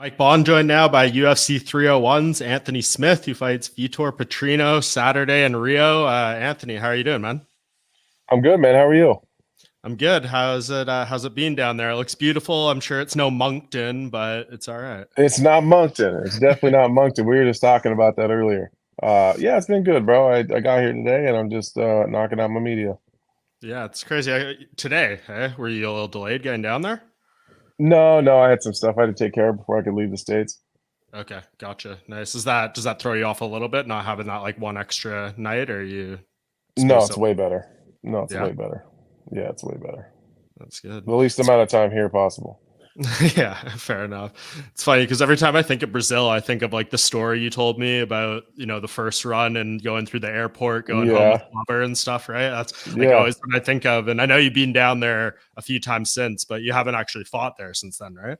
Mike Bohn joined now by UFC 301's Anthony Smith, who fights Vitor Petrino Saturday in Rio. Anthony, how are you doing, man? I'm good, man. How are you? I'm good. How's it been down there? It looks beautiful. I'm sure it's no Moncton, but it's all right. It's not Moncton. It's definitely not Moncton. We were just talking about that earlier. Yeah, it's been good, bro. I got here today and I'm just knocking out my media. Yeah, it's crazy. Today, were you a little delayed getting down there? No, I had some stuff I had to take care of before I could leave the States. Okay, gotcha. Nice. Does that throw you off a little bit, not having that like one extra night, or you No, space it's it? way better. No, it's Yeah, way better. Yeah, it's way better. that's good. The least amount of time here possible. Yeah, fair enough. It's funny because every time I think of Brazil, I think of like the story you told me about, the first run and going through the airport, going home with Yeah, lover and stuff, right? That's like yeah. always what I think of. And I know you've been down there a few times since, but you haven't actually fought there since then, right?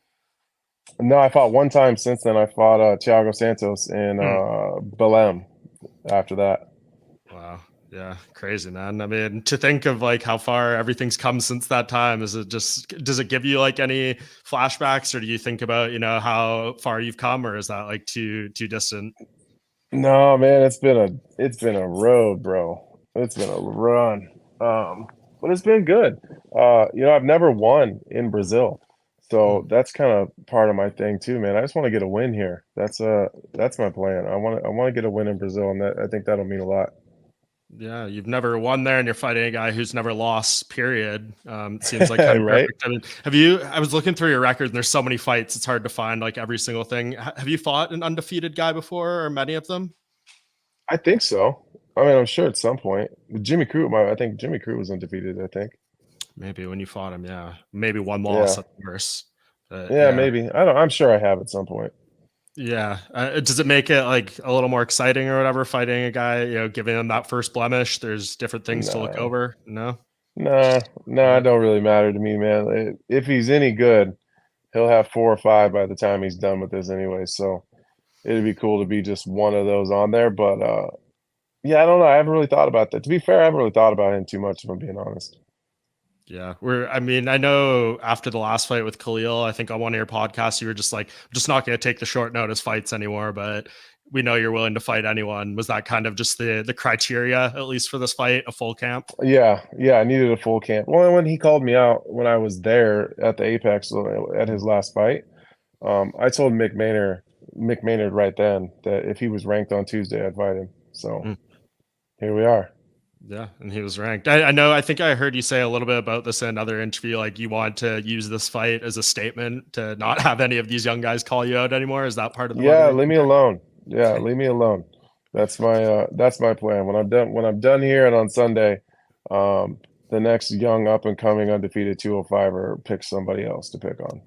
No, I fought one time since then. I fought Thiago Santos in Hmm. Belém after that. Wow. Yeah, crazy, man. I mean, to think of like how far everything's come since that time, does it give you like any flashbacks, or do you think about, how far you've come, or is that like too distant? No, man, it's been a road, bro. It's been a run. But it's been good. I've never won in Brazil. Hmm. So that's kind of part of my thing too, man. I just want to get a win here. That's my plan. I want to get a win in Brazil, and I think that'll mean a lot. Yeah, you've never won there, and you're fighting a guy who's never lost. Period. It seems like kind of Right? perfect. I mean, have you? I was looking through your record, and there's so many fights; it's hard to find like every single thing. Have you fought an undefeated guy before, or many of them? I think so. I mean, I'm sure at some point. I think Jimmy Crute was undefeated, I think. Maybe when you fought him, yeah. Maybe one loss Yeah. at the worst. But Yeah, yeah, maybe. I'm sure I have at some point. yeah. Does it make it like a little more exciting or whatever? Fighting a guy, giving him that first blemish. There's different things to look Nah. over. No. Nah, it Yeah. don't really matter to me, man. If he's any good, he'll have 4 or 5 by the time he's done with this anyway, so it'd be cool to be just one of those on there, but, yeah, I don't know, I haven't really thought about that. To be fair, I haven't really thought about him too much, if I'm being honest. Yeah, I mean, I know after the last fight with Khalil, I think on one of your podcasts, you were just like, "I'm just not going to take the short notice fights anymore." But we know you're willing to fight anyone. Was that kind of just the criteria, at least for this fight, a full camp? Yeah, I needed a full camp. Well, when he called me out when I was there at the Apex, at his last fight, I told Mick Maynard right then that if he was ranked on Tuesday, I'd fight him, so Mm, here we are. yeah, and he was ranked. I know. I think I heard you say a little bit about this in another interview. Like you wanted to use this fight as a statement to not have any of these young guys call you out anymore. Is that part of the Yeah, leave motivation me there? alone. Yeah, leave me alone. That's my plan. When I'm done here and on Sunday, the next young up and coming undefeated 205er pick somebody else to pick on.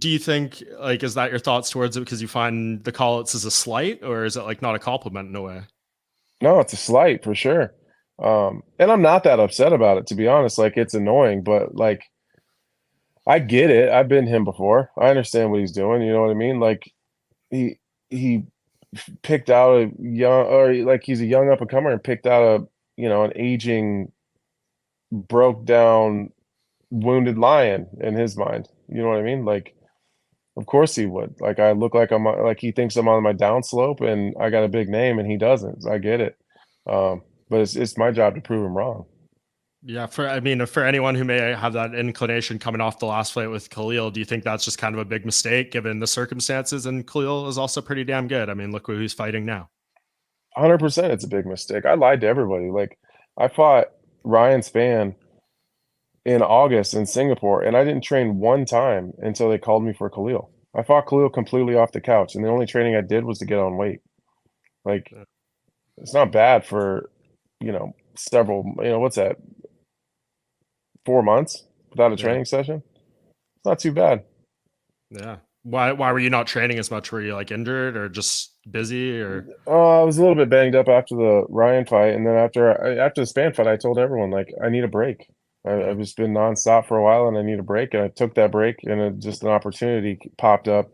Do you think like is that your thoughts towards it because you find the call outs as a slight, or is it like not a compliment in a way? No, it's a slight for sure. And I'm not that upset about it, to be honest. Like it's annoying, but like I get it. I've been him before. I understand what he's doing. You know what I mean? Like he he picked out a young or like he's a young up and comer and picked out an aging, broke down, wounded lion in his mind. You know what I mean? Like, of course he would. Like I look like like he thinks I'm on my downslope and I got a big name and he doesn't. So I get it. But it's my job to prove him wrong. Yeah, for anyone who may have that inclination coming off the last fight with Khalil, do you think that's just kind of a big mistake given the circumstances? And Khalil is also pretty damn good. I mean, look who's fighting now. 100% it's a big mistake. I lied to everybody. Like I fought Ryan Spann in August in Singapore and I didn't train one time until they called me for Khalil. I fought Khalil completely off the couch and the only training I did was to get on weight. Like Uh, it's not bad for, several, what's that, 4 months without a Yeah, training session? It's not too bad. yeah. Why were you not training as much? Were you like injured or just busy or? I was a little bit banged up after the Ryan fight, and then after the Span fight, I told everyone like I need a break. Yeah. I've just been nonstop for a while, and I need a break. And I took that break, and just an opportunity popped up,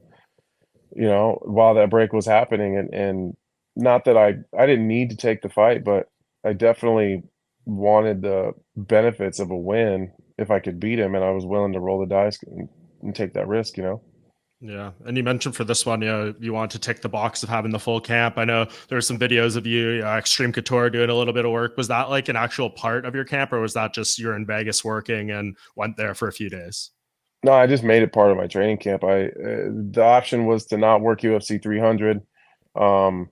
while that break was happening. And not that I didn't need to take the fight, but I definitely wanted the benefits of a win if I could beat him, and I was willing to roll the dice and take that risk. Yeah. And you mentioned for this one, you want to tick the box of having the full camp. I know there were some videos of you, Extreme Couture, doing a little bit of work. Was that like an actual part of your camp, or was that just you're in Vegas working and went there for a few days? No, I just made it part of my training camp. The option was to not work UFC 300, um,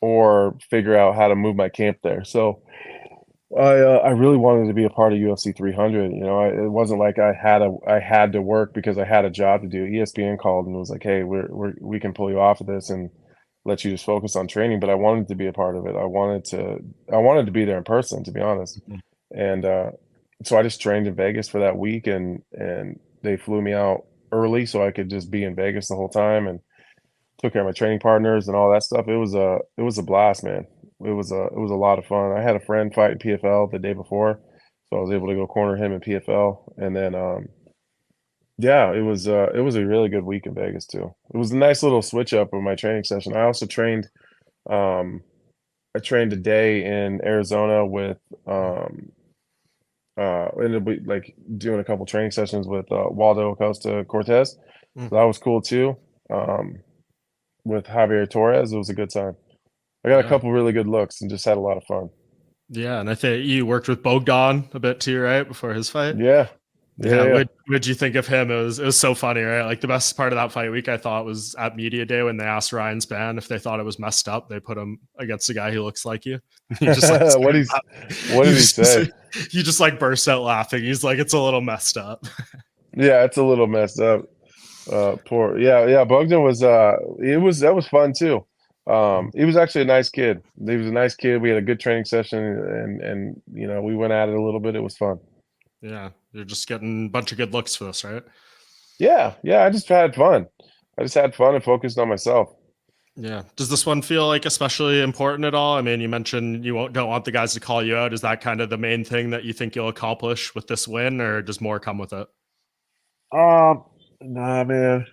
or figure out how to move my camp there. So I really wanted to be a part of UFC 300. It wasn't like I had to work because I had a job to do. ESPN called and was like, "Hey, we can pull you off of this and let you just focus on training." But I wanted to be a part of it. I wanted to be there in person, to be honest. Mhm. And so I just trained in Vegas for that week, and they flew me out early so I could just be in Vegas the whole time and took care of my training partners and all that stuff. It was a blast, man. It was a lot of fun. I had a friend fight in PFL the day before, so I was able to go corner him in PFL, and then yeah, it was a really good week in Vegas too. It was a nice little switch up of my training session. I also um I trained a day in Arizona with ended up like doing a couple training sessions with Waldo Acosta Cortez. Mhm. So that was cool too. Um with Javier Torres. It was a good time. I got a Yeah. couple really good looks and just had a lot of fun. Yeah. And I think you worked with Bogdan a bit too, right? Before his fight. Yeah. Yeah, Yeah, yeah. would you think of him? It was so funny, right? Like the best part of that fight week, I thought, was at media day when they asked Ryan Spann if they thought it was messed up. They put him against a guy who looks like you. He just like What started he's laughing. what did he say? He just like burst out laughing. He's like, it's a little messed up. Yeah, it's a little messed up. Poor yeah, yeah, Bogdan was it was that was fun too. He was actually a nice kid. He was a nice kid. We had a good training session and we went at it a little bit. It was fun. Yeah, you're just getting a bunch of good looks for this, right? Yeah, yeah, I just had fun. I just had fun and focused on myself. Yeah. Does this one feel like especially important at all? I mean, you mentioned don't want the guys to call you out. Is that kind of the main thing that you think you'll accomplish with this win, or does more come with it? Um, nah, man.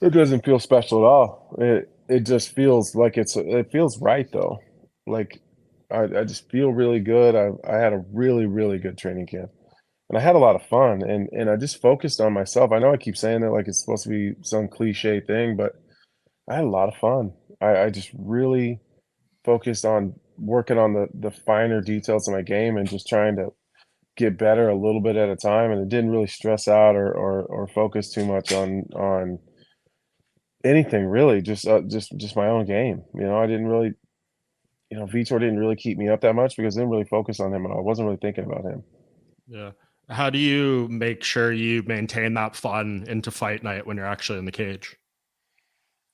It doesn't feel special at all. It just feels like it feels right though. Like I just feel really good. I had a really, really good training camp. And I had a lot of fun and I just focused on myself. I know I keep saying that like it's supposed to be some cliche thing, but I had a lot of fun. I just really focused on working on the finer details of my game and just trying to get better a little bit at a time. And it didn't really stress out or focus too much on anything really, just my own game. I didn't really, Vitor didn't really keep me up that much because I didn't really focus on him at all. I wasn't really thinking about him. Yeah. How do you make sure you maintain that fun into fight night when you're actually in the cage?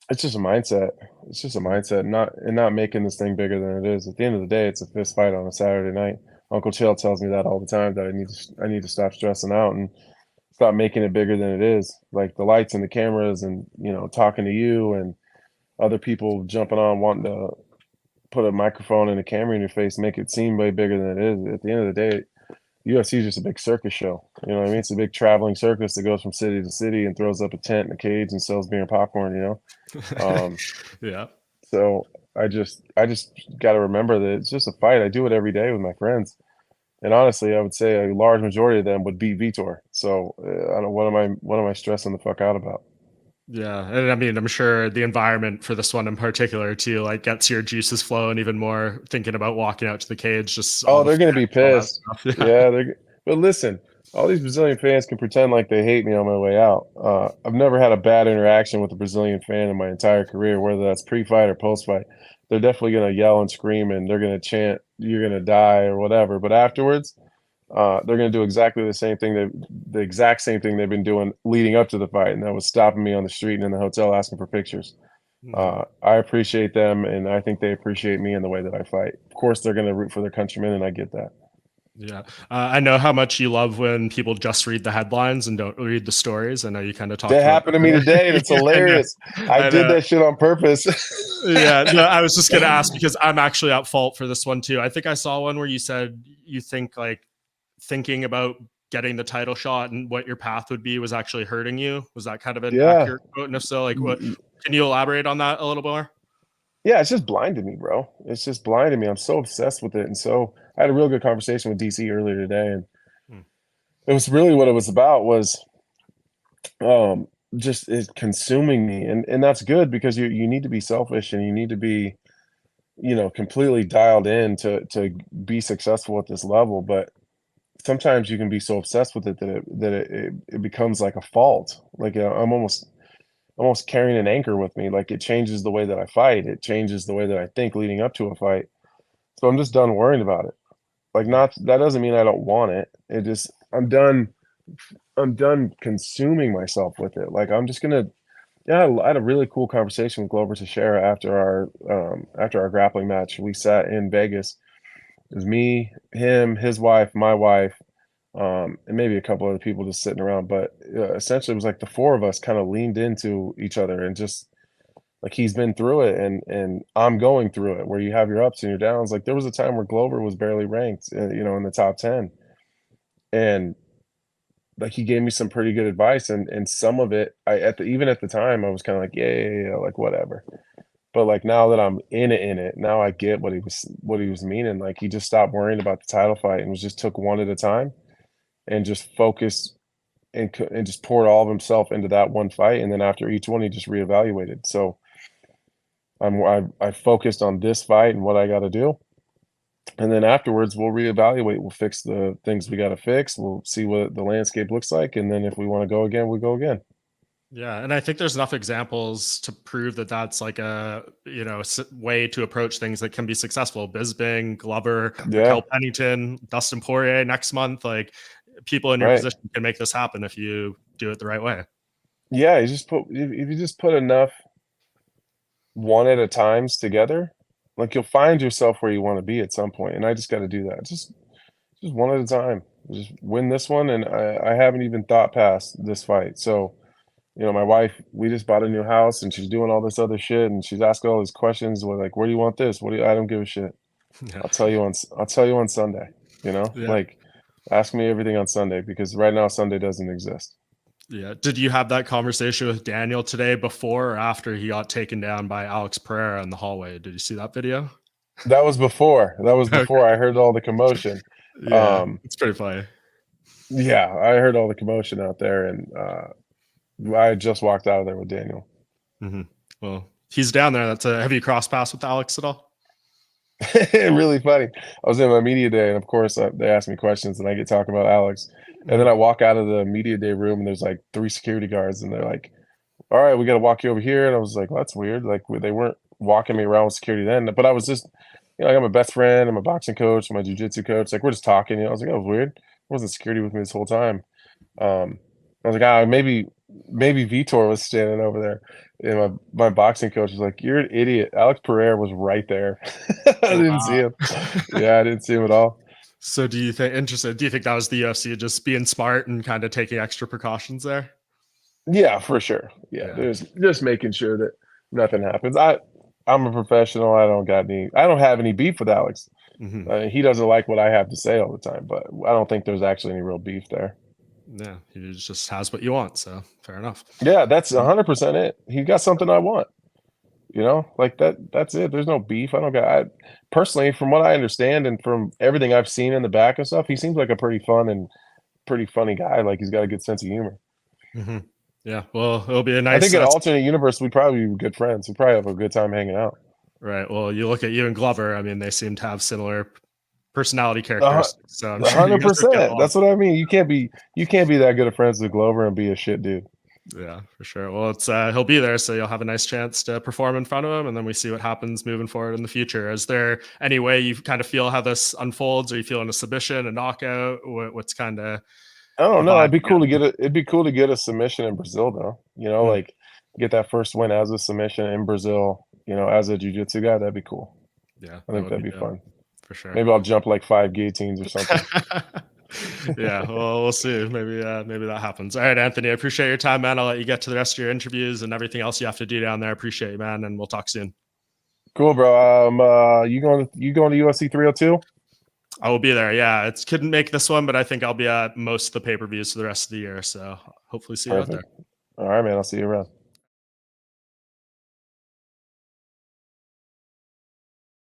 It's just a mindset. It's just a mindset, not making this thing bigger than it is. At the end of the day, it's a fist fight on a Saturday night. Uncle Chill tells me that all the time that I need to stop stressing out and stop making it bigger than it is. Like the lights and the cameras and talking to you and other people jumping on wanting to put a microphone and a camera in your face, make it seem way bigger than it is. At the end of the day, UFC is just a big circus show. You know what I mean? It's a big traveling circus that goes from city to city and throws up a tent and a cage and sells beer and popcorn. Um, Yeah. so I just got to remember that it's just a fight. I do it every day with my friends, and honestly, I would say a large majority of them would beat Vitor. So I don't. What am I stressing the fuck out about? Yeah. And I mean, I'm sure the environment for this one in particular too, like gets your juices flowing even more thinking about walking out to the cage, just all Oh, the they're gonna fans, be all that pissed. stuff. Yeah. Yeah, but listen, all these Brazilian fans can pretend like they hate me on my way out. I've never had a bad interaction with a Brazilian fan in my entire career, whether that's pre-fight or post-fight. They're definitely gonna yell and scream and they're gonna chant, "You're gonna die" or whatever. But afterwards, they're gonna do exactly the exact same thing they've been doing leading up to the fight, and that was stopping me on the street and in the hotel asking for pictures. Yeah. I appreciate them, and I think they appreciate me in the way that I fight. Of course, they're gonna root for their countrymen, and I get that. Yeah. I know how much you love when people just read the headlines and don't read the stories. I know you kind of That talked about happened to me that. today, and it's Yeah, I know. hilarious. I I did know. that shit on purpose. Yeah, no, I was just gonna ask because I'm actually at fault for this one too. I think I saw one where you said you think like thinking about getting the title shot and what your path would be was actually hurting you. Was that kind of an Yeah. accurate quote? And if so, like what can you elaborate on that a little more? Yeah, it's just blinded me, bro. It's just blinded me. I'm so obsessed with it, and so I had a real good conversation with DC earlier today, and Hmm. it was really what it was about was, just is consuming me, and that's good because you need to be selfish and you need to be, completely dialed in to be successful at this level, but sometimes you can be so obsessed with it that it becomes like a fault. Like, I'm almost carrying an anchor with me. Like, it changes the way that I fight. It changes the way that I think leading up to a fight. So I'm just done worrying about it. Like, Yeah. not that doesn't mean I don't want it. It just I'm done consuming myself with it. Like, I'm just gonna yeah, I had a really cool conversation with Glover Teixeira after our grappling match. We sat in Vegas. It was me, him, his wife, my wife, and maybe a couple other people just sitting around. But essentially, it was like the four of us kind of leaned into each other and just like he's been through it, and I'm going through it. Where you have your ups and your downs. Like there was a time where Glover was barely ranked, in the top 10, and like he gave me some pretty good advice, and some of it, even at the time, I was kind of like, yeah, like whatever. But like now that I'm in it, now I get what he was meaning. Like he just stopped worrying about the title fight and was just took one at a time and just focused and just poured all of himself into that one fight. And then after each one, he just reevaluated. So I focused on this fight and what I got to do. And then afterwards, we'll reevaluate. We'll fix the things we got to fix. We'll see what the landscape looks like. And then if we want to go again, we go again. Yeah, and I think there's enough examples to prove that that's like a way to approach things that can be successful. Bisbing, Glover, Yeah. Raquel Pennington, Dustin Poirier next month. Like people in your Right. position can make this happen if you do it the right way. Yeah. If you just put enough one at a times together, like you'll find yourself where you want to be at some point. And I just got to do that. Just one at a time. Just win this one. And I haven't even thought past this fight. So, my wife, we just bought a new house and she's doing all this other shit and she's asking all these questions. We're like, where do you want this? I don't give a shit. Yeah. I'll tell you on Sunday, Yeah. like ask me everything on Sunday because right now Sunday doesn't exist. Yeah. Did you have that conversation with Daniel today before or after he got taken down by Alex Pereira in the hallway? Did you see that video? That was Okay. before I heard all the commotion. Yeah. Um, It's pretty funny. yeah, I heard all the commotion out there and I had just walked out of there with Daniel. Hmm. Well, he's down there. Have you crossed paths with Alex at all? Really funny. I was in my media day, and of course, they ask me questions, and I get talking about Alex. And then Mhm. I walk out of the media day room, and there's like three security guards, and they're like, "All right, we got to walk you over here." And I was like, well, "That's weird." Like they weren't walking me around with security then, but I was just, I got my best friend, I'm a boxing coach, my jujitsu coach. Like we're just talking. I was like, "That was weird." There wasn't security with me this whole time. I was like, maybe Vitor was standing over there. And my boxing coach was like, "You're an idiot. Alex Pereira was right there." I Oh, didn't see wow. him. Yeah, I didn't see him at all. So do you think that was the UFC just being smart and kind of taking extra precautions there? Yeah, for sure. Yeah, Yeah. there's just making sure that nothing happens. I'm a professional. I don't have any beef with Alex. Hmm. He doesn't like what I have to say all the time, but I don't think there's actually any real beef there. Yeah. He just has what you want. So fair enough. Yeah, that's 100% it. He got something I want. Like that's it. There's no beef. Personally, from what I understand and from everything I've seen in the back and stuff, he seems like a pretty fun and pretty funny guy. Like he's got a good sense of humor. Hmm. Yeah. Well, it'll be a I nice. think in an alternate universe, we'd probably be good friends. We'd probably have a good time hanging out. Right. Well, you look at you and Glover. I mean, they seem to have similar personality A characteristics. So I'm sure you guys would get 100%. along. That's what I mean. You can't be that good of friends with Glover and be a shit dude. Yeah, for sure. Well, it's he'll be there, so you'll have a nice chance to perform in front of him, and then we see what happens moving forward in the future. Is there any way you kind of feel how this unfolds? Are you feeling a submission, a knockout? What's kind of I don't the know. vibe you get? It'd be cool to get a submission in Brazil though. Mm, Like get that first win as a submission in Brazil, as a jiu-jitsu guy, that'd be cool. yeah, I that think would that'd be be dope fun. for sure. Maybe I'll jump like 5 guillotines or something. Yeah, well, we'll see. Maybe that happens. All right, Anthony, I appreciate your time, man. I'll let you get to the rest of your interviews and everything else you have to do down there. I appreciate you, man, and we'll talk soon. Cool, bro. You going to UFC 302? I will be there. Yeah, it couldn't make this one, but I think I'll be at most of the pay per views for the rest of the year. So hopefully see you out there. Perfect. All right, man. I'll see you around.